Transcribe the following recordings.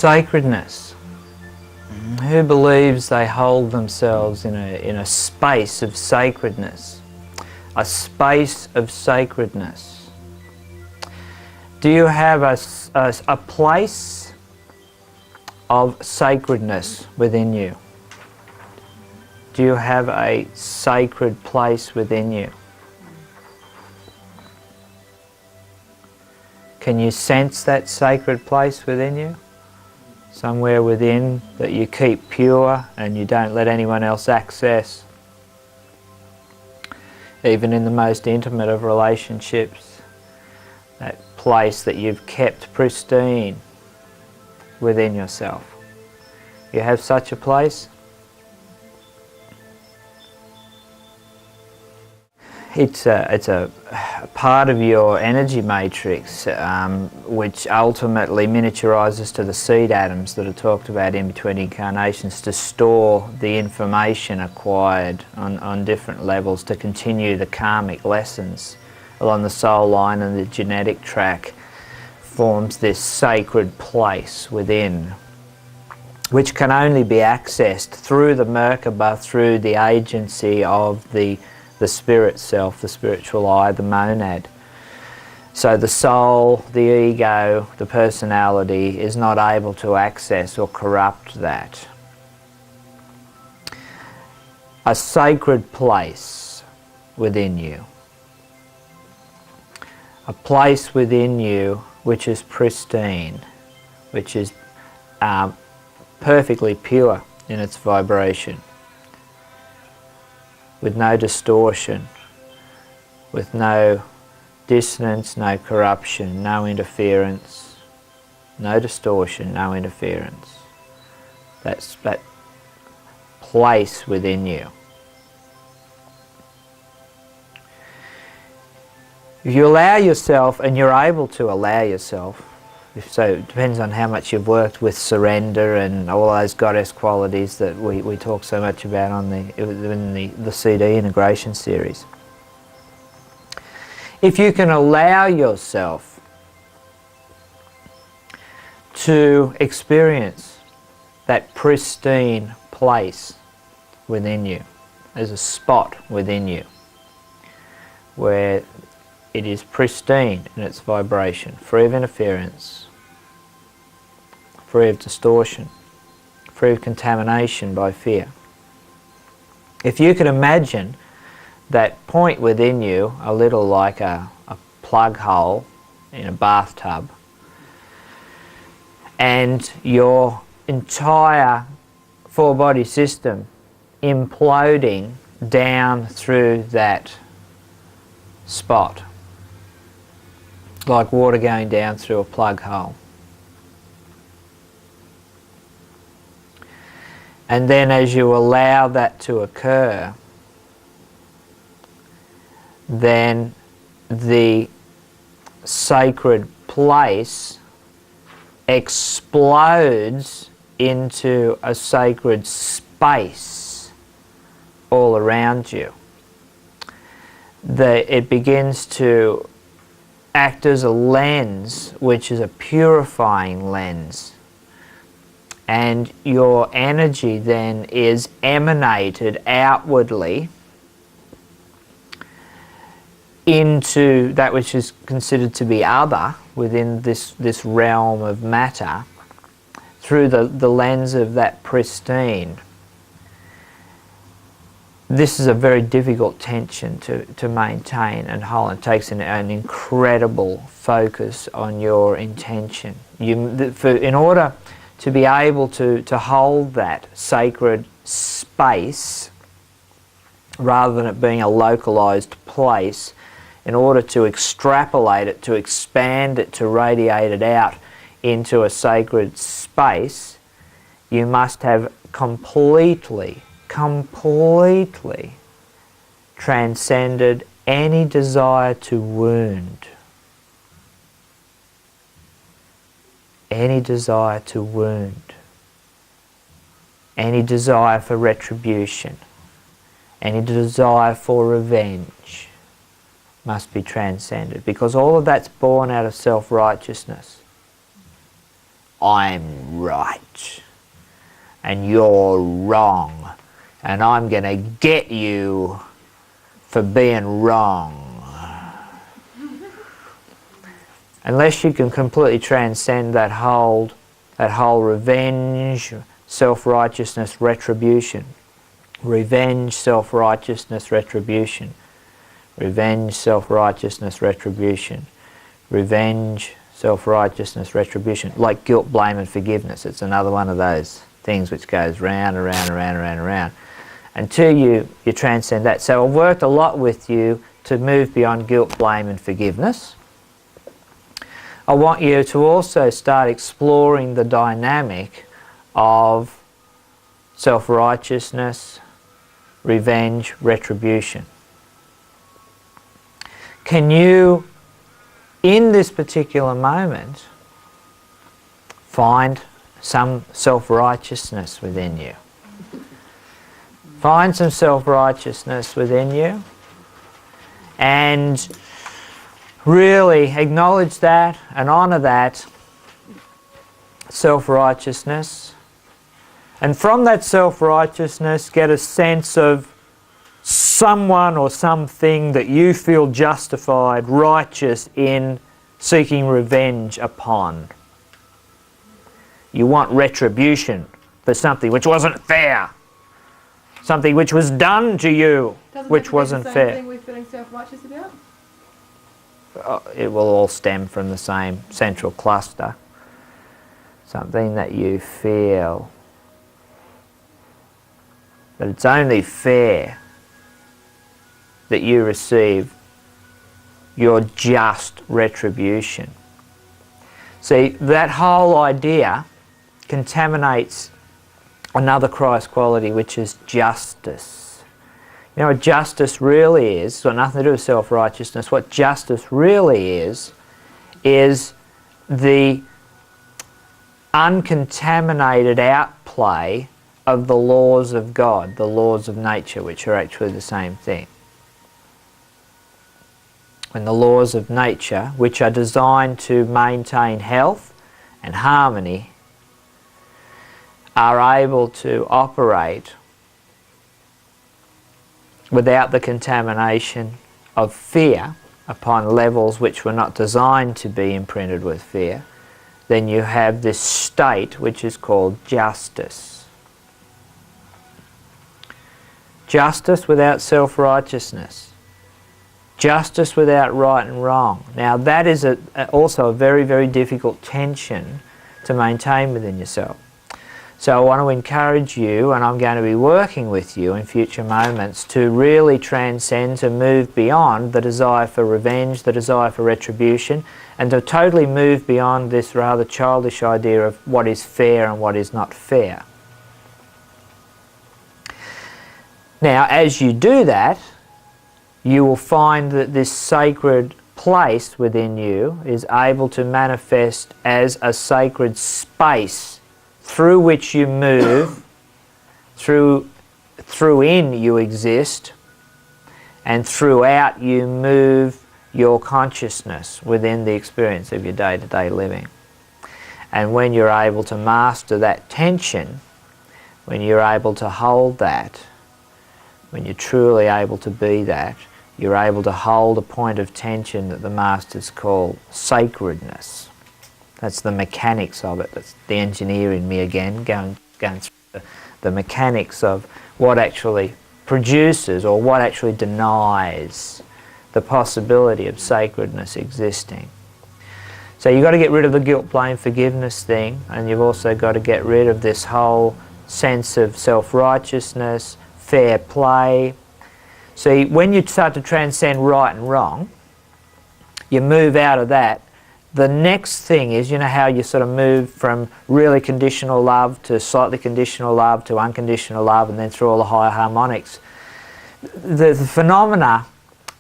Sacredness. Who believes they hold themselves in a space of sacredness? A space of sacredness. Do you have a place of sacredness within you? Do you have a sacred place within you? Can you sense that sacred place within you? Somewhere within that you keep pure and you don't let anyone else access. Even in the most intimate of relationships, that place that you've kept pristine within yourself. You have such a place? It's a part of your energy matrix which ultimately miniaturizes to the seed atoms that are talked about in between incarnations to store the information acquired on different levels to continue the karmic lessons along the soul line, and the genetic track forms this sacred place within, which can only be accessed through the Merkaba, through the agency of the spirit self, the spiritual I, the monad. So the soul, the ego, the personality is not able to access or corrupt that. A sacred place within you. A place within you which is pristine, which is perfectly pure in its vibration, with no distortion, with no dissonance, no corruption, no interference, no distortion, no interference. That's that place within you. If you allow yourself, and you're able to allow yourself, so it depends on how much you've worked with surrender and all those goddess qualities that we talk so much about in the CD integration series. If you can allow yourself to experience that pristine place within you, there's a spot within you where it is pristine in its vibration, free of interference, free of distortion, free of contamination by fear. If you could imagine that point within you a little like a plug hole in a bathtub, and your entire four-body system imploding down through that spot, like water going down through a plug hole. And then as you allow that to occur, then the sacred place explodes into a sacred space all around you. It begins to act as a lens, which is a purifying lens. And your energy then is emanated outwardly into that which is considered to be other within this realm of matter through the lens of that pristine. This is a very difficult tension to maintain and hold. It takes an incredible focus on your intention. In order to be able to hold that sacred space, rather than it being a localized place, in order to extrapolate it, to expand it, to radiate it out into a sacred space, you must have completely transcended any desire to wound. Any desire to wound. Any desire for retribution. Any desire for revenge must be transcended, because all of that's born out of self-righteousness. I'm right and you're wrong, and I'm going to get you for being wrong. Unless you can completely transcend that whole revenge, self-righteousness, retribution. Revenge, self-righteousness, retribution. Revenge, self-righteousness, retribution. Revenge, self-righteousness, retribution. Like guilt, blame and forgiveness. It's another one of those things which goes round and round and round and round and round until you transcend that. So I've worked a lot with you to move beyond guilt, blame and forgiveness. I want you to also start exploring the dynamic of self-righteousness, revenge, retribution. Can you, in this particular moment, find some self-righteousness within you? Find some self-righteousness within you and really acknowledge that and honour that self-righteousness. And from that self-righteousness get a sense of someone or something that you feel justified, righteous in seeking revenge upon. You want retribution for something which wasn't fair. Something which was done to you, which wasn't fair. Doesn't that be the same thing we're feeling self-righteous about? It will all stem from the same central cluster. Something that you feel that it's only fair that you receive your just retribution. See, that whole idea contaminates another Christ quality, which is justice. You know what justice really is? It's got nothing to do with self-righteousness. What justice really is the uncontaminated outplay of the laws of God, the laws of nature, which are actually the same thing. When the laws of nature, which are designed to maintain health and harmony, are able to operate without the contamination of fear upon levels which were not designed to be imprinted with fear, then you have this state which is called justice. Justice without self-righteousness. Justice without right and wrong. Now that is also a very, very difficult tension to maintain within yourself. So I want to encourage you, and I'm going to be working with you in future moments, to really transcend, to move beyond the desire for revenge, the desire for retribution, and to totally move beyond this rather childish idea of what is fair and what is not fair. Now, as you do that, you will find that this sacred place within you is able to manifest as a sacred space through which you move, through in you exist, and throughout you move your consciousness within the experience of your day-to-day living. And when you're able to master that tension, when you're able to hold that, when you're truly able to be that, you're able to hold a point of tension that the masters call sacredness. That's the mechanics of it. That's the engineer in me again, going through the mechanics of what actually produces or what actually denies the possibility of sacredness existing. So you've got to get rid of the guilt, blame, forgiveness thing, and you've also got to get rid of this whole sense of self-righteousness, fair play. See, when you start to transcend right and wrong, you move out of that. The next thing is, you know how you sort of move from really conditional love to slightly conditional love to unconditional love, and then through all the higher harmonics. The phenomena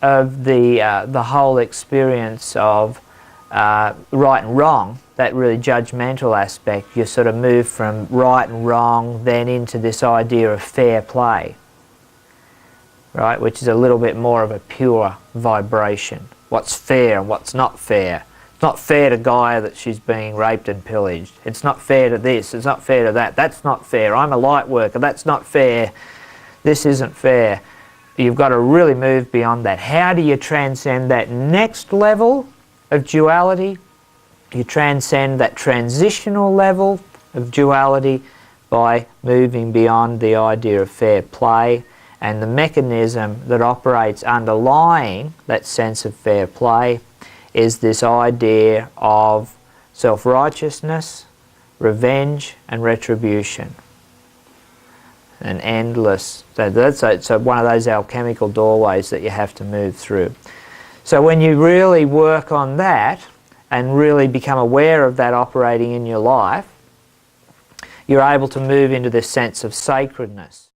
of the whole experience of right and wrong, that really judgmental aspect, you sort of move from right and wrong then into this idea of fair play, right, which is a little bit more of a pure vibration. What's fair and what's not fair. It's not fair to Gaia that she's being raped and pillaged. It's not fair to this. It's not fair to that. That's not fair. I'm a light worker. That's not fair. This isn't fair. You've got to really move beyond that. How do you transcend that next level of duality? You transcend that transitional level of duality by moving beyond the idea of fair play, and the mechanism that operates underlying that sense of fair play is this idea of self-righteousness, revenge and retribution. An endless, so one of those alchemical doorways that you have to move through. So when you really work on that and really become aware of that operating in your life, you're able to move into this sense of sacredness.